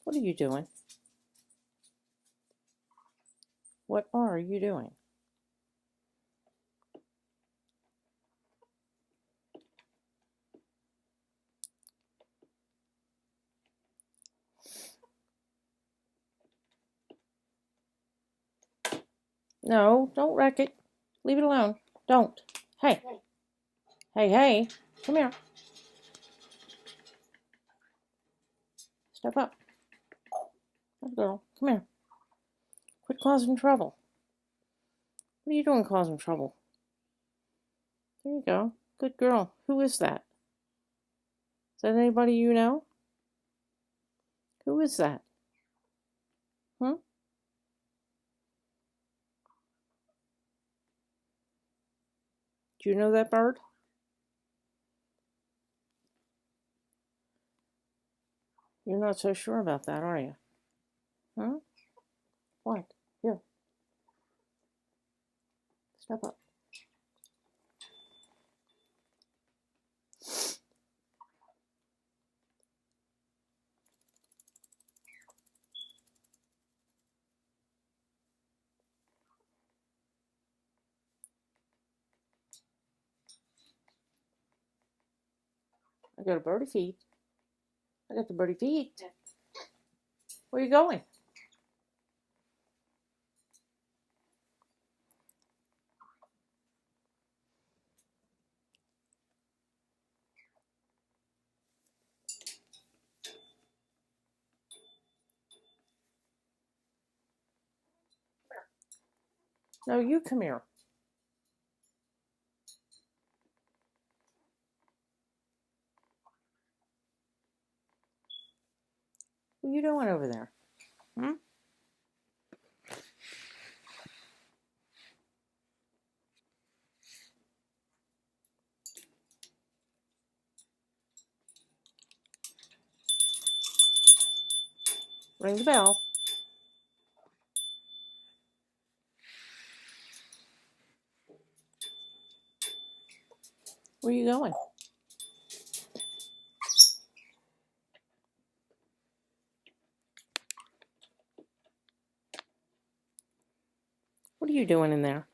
What are you doing? What are you doing? No, don't wreck it. Leave it alone. Don't. Hey. Hey, hey. Come here. Step up. Good girl. Come here. Quit causing trouble. What are you doing causing trouble? There you go. Good girl. Who is that? Is that anybody you know? Who is that? Hmm? Do you know that bird? You're not so sure about that, are you? Huh? What? Here. Step up. I got a birdie feed. I got the birdie feed. Where are you going? No, you come here. What are you doing over there? Hmm? Ring the bell. Where are you going? What are you doing in there?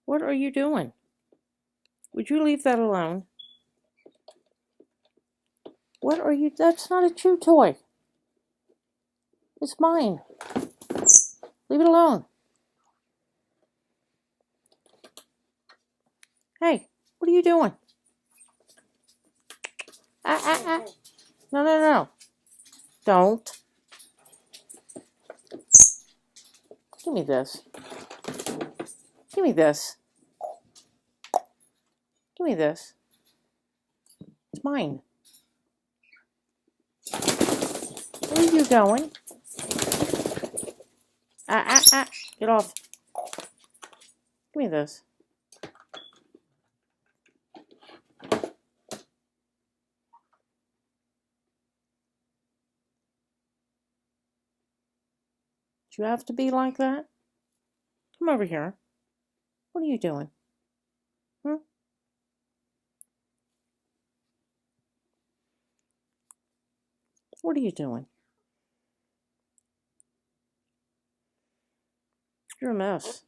What are you doing? Would you leave that alone? What are you? That's not a chew toy. It's mine. Leave it alone. Hey, what are you doing? Ah. No. Don't. Give me this. Give me this. Give me this. It's mine. Where are you going? Ah. Get off. Give me this. Do you have to be like that? Come over here. What are you doing? Hmm? What are you doing? You're a mess.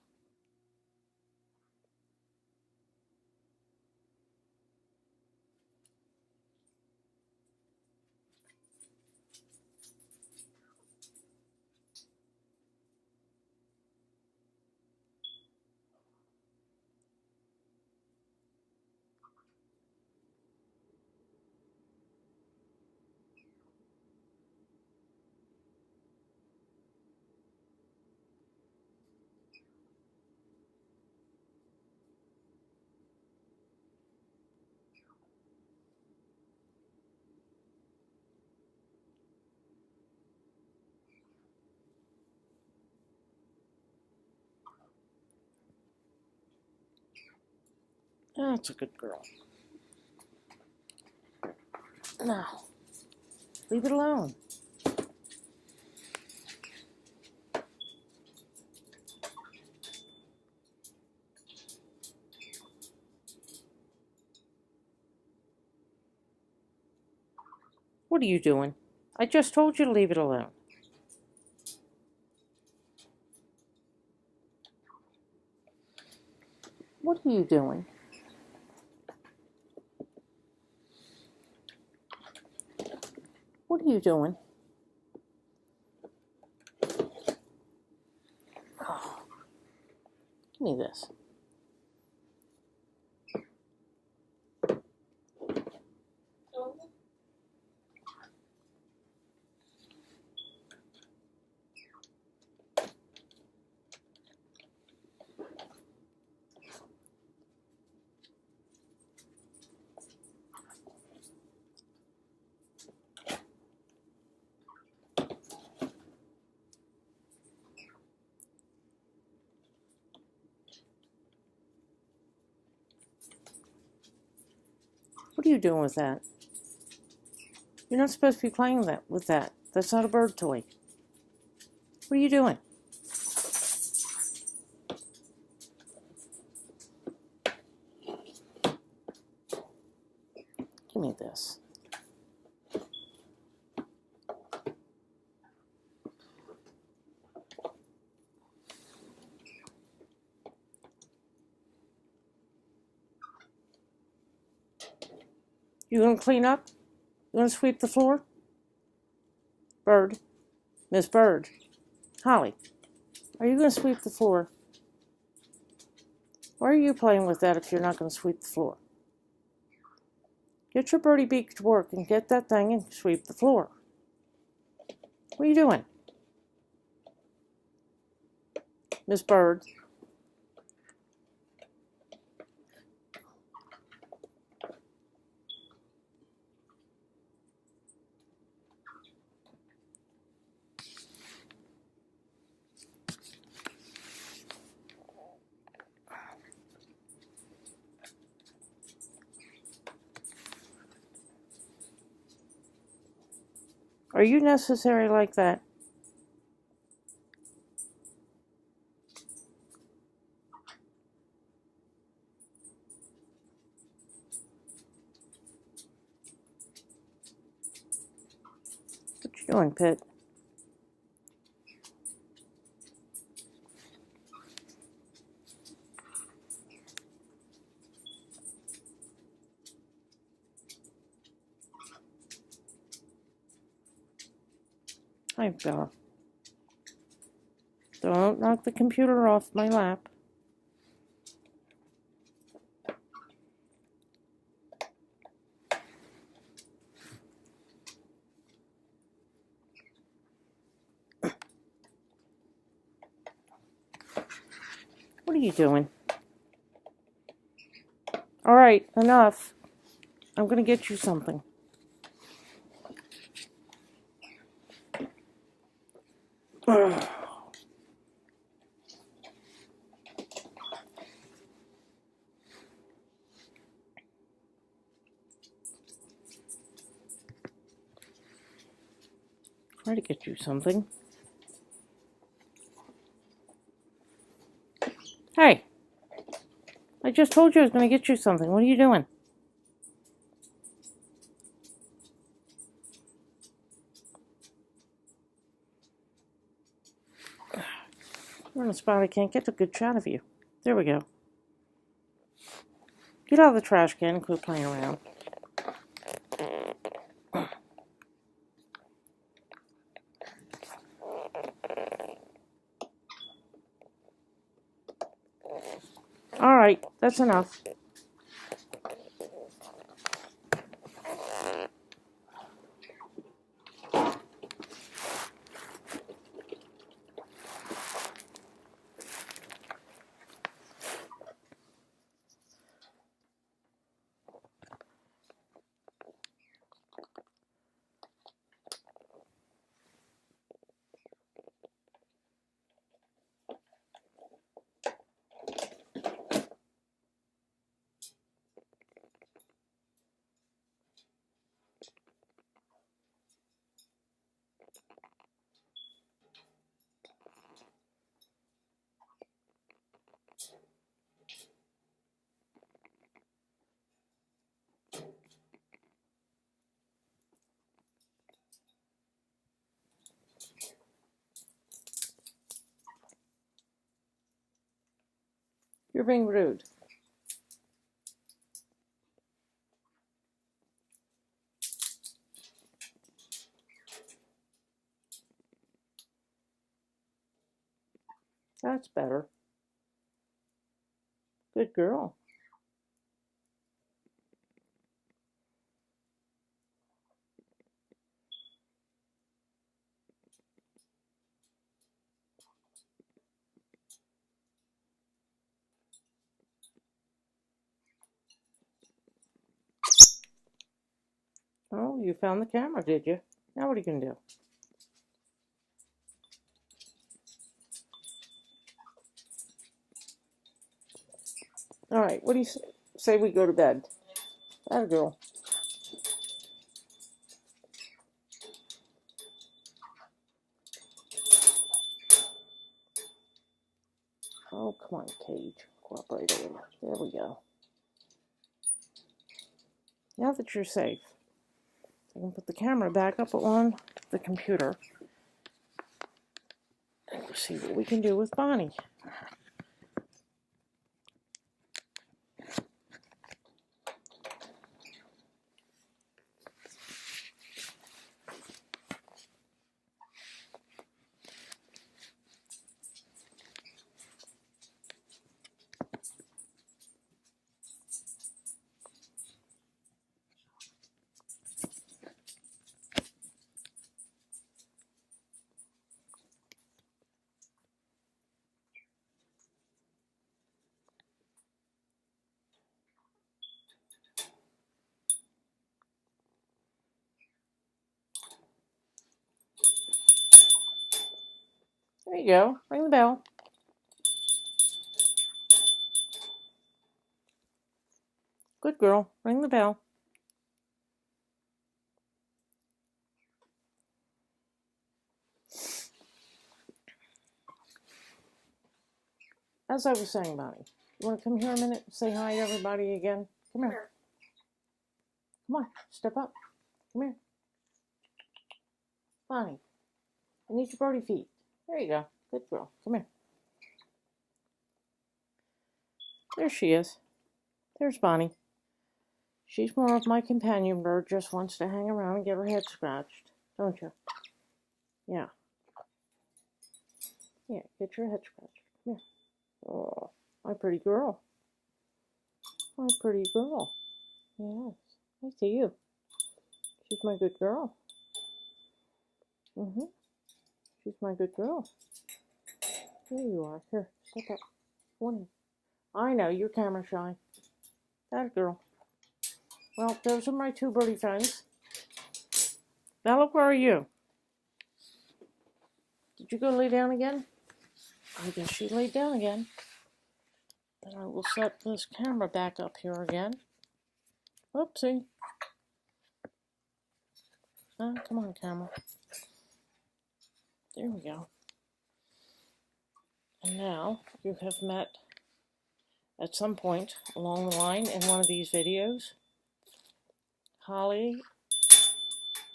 That's a good girl. Now, leave it alone. What are you doing? I just told you to leave it alone. What are you doing? What are you doing? Oh, give me this. What are you doing with that? You're not supposed to be playing with that. That's not a bird toy. What are you doing? Give me this. You gonna clean up? You gonna sweep the floor? Bird. Miss Bird. Holly. Are you gonna sweep the floor? Why are you playing with that if you're not gonna sweep the floor? Get your birdie beak to work and get that thing and sweep the floor. What are you doing? Miss Bird. Are you necessary like that? What you doing, Pit? Hi, Bella. Don't knock the computer off my lap. What are you doing? All right, enough. I'm gonna get you something. Ugh. Try to get you something. Hey, I just told you I was going to get you something. What are you doing? You're in a spot I can't get a good shot of you. There we go. Get out of the trash can and quit playing around. All right, that's enough. You're being rude. That's better. Good girl. Oh, you found the camera, did you? Now what are you going to do? All right, what do you say we go to bed? That girl. Oh, come on, Cage. Cooperate a little. There we go. Now that you're safe, I can put the camera back up on the computer. And we'll see what we can do with Bonnie. There you go. Ring the bell. Good girl. Ring the bell. As I was saying, Bonnie, you want to come here a minute and say hi to everybody again? Come here. Come on. Step up. Come here. Bonnie, I need your birdie feet. There you go. Good girl. Come here. There she is. There's Bonnie. She's more of my companion bird, just wants to hang around and get her head scratched. Don't you? Yeah. Yeah, get your head scratched. Come here. Oh, my pretty girl. My pretty girl. Yes. I see you. She's my good girl. She's my good girl. There you are. Here, step up. One. I know, you're camera shy. That girl. Well, those are my two birdie friends. Bella, where are you? Did you go lay down again? I guess she laid down again. Then I will set this camera back up here again. Oopsie. Oh, come on, camera. There we go. And now you have met at some point along the line in one of these videos Holly,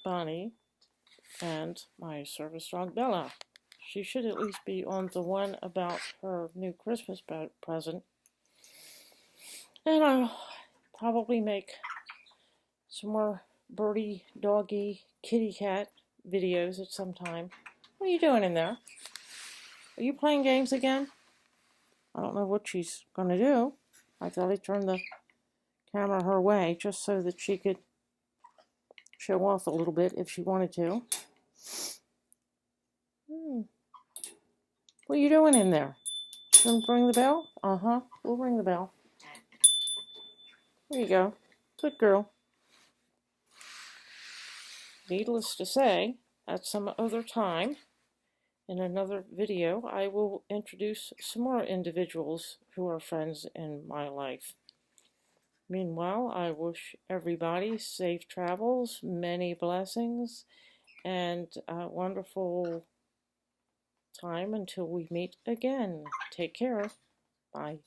Bonnie, and my service dog Bella. She should at least be on the one about her new Christmas present. And I'll probably make some more birdie, doggy, kitty cat videos at some time. What are you doing in there? Are you playing games again? I don't know what she's going to do. I thought I turned the camera her way just so that she could show off a little bit if she wanted to. What are you doing in there? Gonna ring the bell? We'll ring the bell. There you go. Good girl. Needless to say, at some other time, in another video, I will introduce some more individuals who are friends in my life. Meanwhile, I wish everybody safe travels, many blessings, and a wonderful time until we meet again. Take care. Bye.